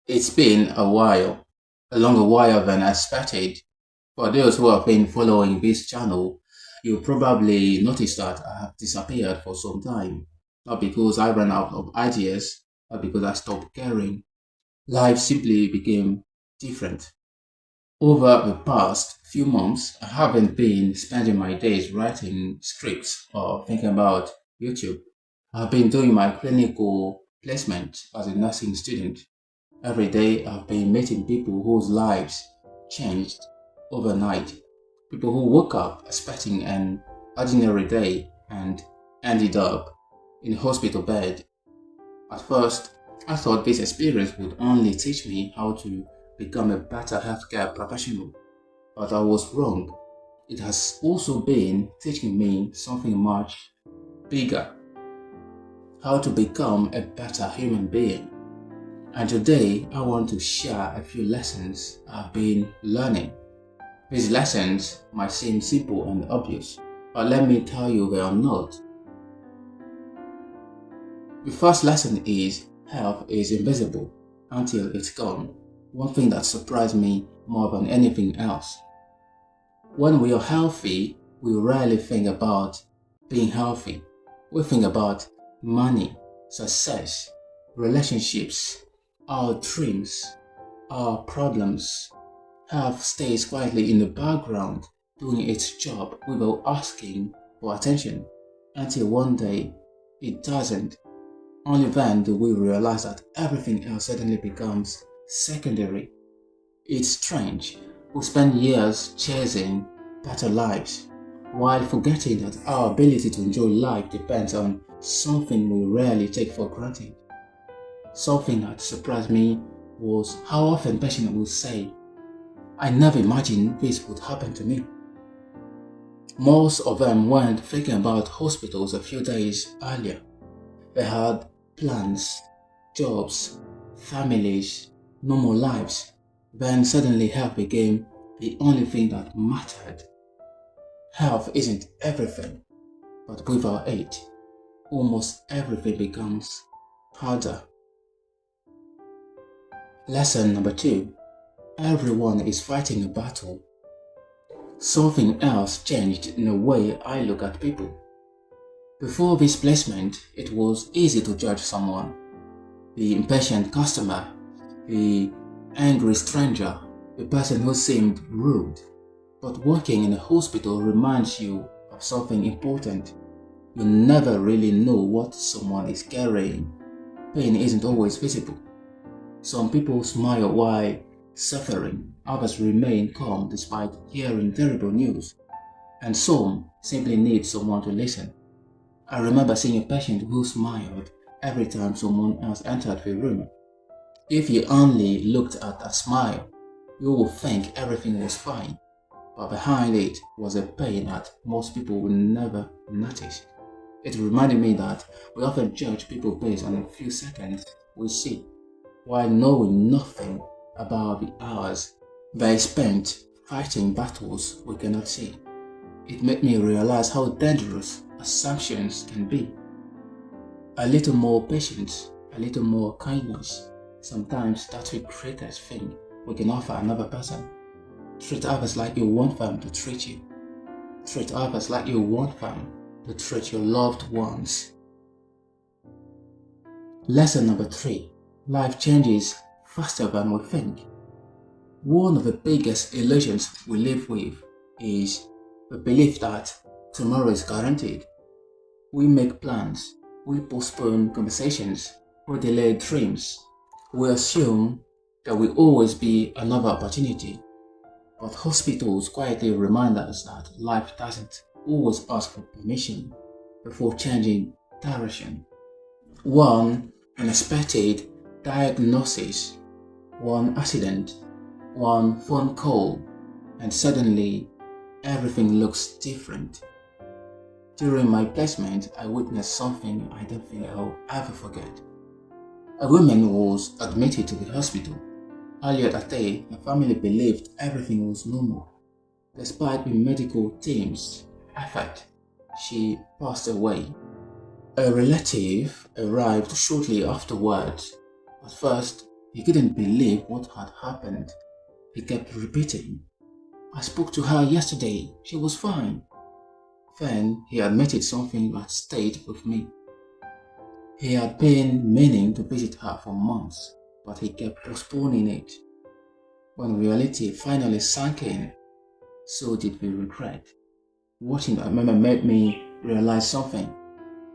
It's been a while, a longer while than I expected. For those who have been following this channel, you probably noticed that I have disappeared for some time. Not because I ran out of ideas, but because I stopped caring. Life simply became different. Over the past few months, I haven't been spending my days writing scripts or thinking about YouTube. I've been doing my clinical placement as a nursing student. Every day I've been meeting people whose lives changed overnight. People who woke up expecting an ordinary day and ended up in a hospital bed. At first, I thought this experience would only teach me how to become a better healthcare professional, but I was wrong. It has also been teaching me something much bigger: how to become a better human being. And today, I want to share a few lessons I've been learning. These lessons might seem simple and obvious, but let me tell you they are not. The first lesson is health is invisible until it's gone. One thing that surprised me more than anything else. When we are healthy, we rarely think about being healthy. We think about money, success, relationships, our dreams, our problems. Health stays quietly in the background, doing its job without asking for attention, until one day it doesn't. Only then do we realize that everything else suddenly becomes secondary. It's strange. We spend years chasing better lives, while forgetting that our ability to enjoy life depends on something we rarely take for granted. Something that surprised me was how often patients will say, "I never imagined this would happen to me." Most of them weren't thinking about hospitals a few days earlier. They had plans, jobs, families, normal lives. Then suddenly health became the only thing that mattered. Health isn't everything, but with our age, almost everything becomes harder. Lesson number 2. Everyone is fighting a battle. Something else changed in the way I look at people. Before this placement, it was easy to judge someone: the impatient customer, the angry stranger, the person who seemed rude. But working in a hospital reminds you of something important. You never really know what someone is carrying. Pain isn't always visible. Some people smile while suffering, others remain calm despite hearing terrible news, and some simply need someone to listen. I remember seeing a patient who smiled every time someone else entered the room. If you only looked at that smile, you would think everything was fine, but behind it was a pain that most people would never notice. It reminded me that we often judge people based on a few seconds we see, while knowing nothing about the hours they spent fighting battles we cannot see. It made me realize how dangerous assumptions can be. A little more patience, a little more kindness. Sometimes that's the greatest thing we can offer another person. Treat others like you want them to treat you. Treat others like you want them to treat your loved ones. Lesson number 3. Life changes faster than we think. One of the biggest illusions we live with is the belief that tomorrow is guaranteed. We make plans, we postpone conversations, we delay dreams. We assume there will always be another opportunity. But hospitals quietly remind us that life doesn't always ask for permission before changing direction. One unexpected diagnosis, one accident, one phone call, and suddenly everything looks different. During my placement, I witnessed something I don't think I'll ever forget. A woman was admitted to the hospital. Earlier that day, her family believed everything was normal. Despite the medical team's effort, she passed away. A relative arrived shortly afterwards. At first, He couldn't believe what had happened. He kept repeating, "I spoke to her yesterday. She was fine." Then he admitted something that stayed with me. He had been meaning to visit her for months, but he kept postponing it. When reality finally sank in, so did we regret. Watching that moment made me realize something.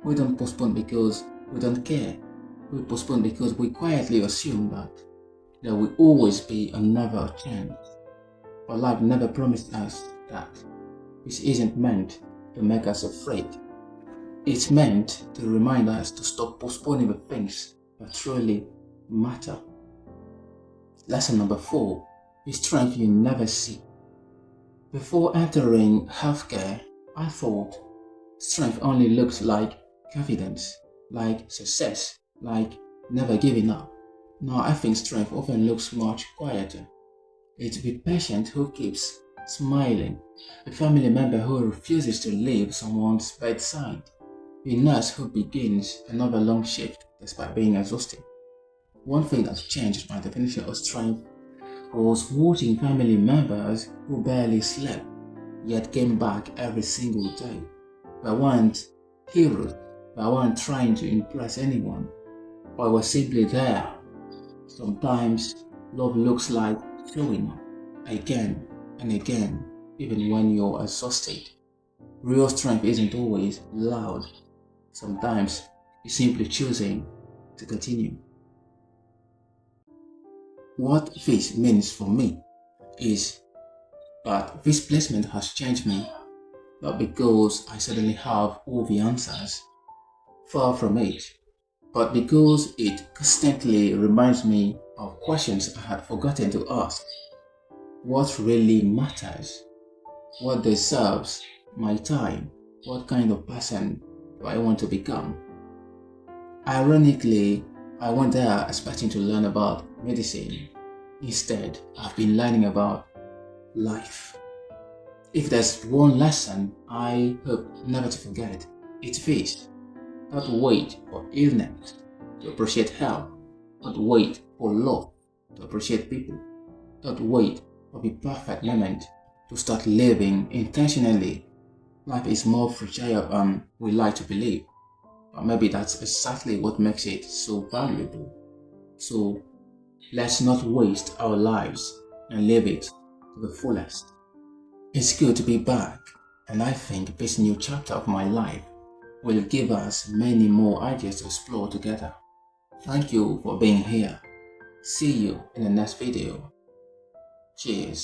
We don't postpone because we don't care. We postpone because we quietly assume that there will always be another chance. But life never promised us that. This isn't meant to make us afraid. It's meant to remind us to stop postponing the things that truly matter. Lesson number 4 is strength you never see. Before entering healthcare, I thought strength only looked like confidence, like success, like never giving up. Now I think strength often looks much quieter. It's the patient who keeps smiling, a family member who refuses to leave someone's bedside, a nurse who begins another long shift despite being exhausted. One thing that changed my definition of strength was watching family members who barely slept, yet came back every single day. They weren't heroes, they weren't trying to impress anyone, but were simply there. Sometimes love looks like showing up again and again, even when you're exhausted. Real strength isn't always loud. Sometimes it's simply choosing to continue. What this means for me is that this placement has changed me, not because I suddenly have all the answers, far from it, but because it constantly reminds me of questions I had forgotten to ask. What really matters? What deserves my time? What kind of person do I want to become? Ironically, I went there expecting to learn about medicine. Instead, I've been learning about life. If there's one lesson I hope never to forget, it's this. Don't wait for illness to appreciate health. Don't wait for love to appreciate people. Don't wait for the perfect moment to start living intentionally. Life is more fragile than we like to believe. But maybe that's exactly what makes it so valuable. So let's not waste our lives and live it to the fullest. It's good to be back, and I think this new chapter of my life will give us many more ideas to explore together. Thank you for being here. See you in the next video. Cheers.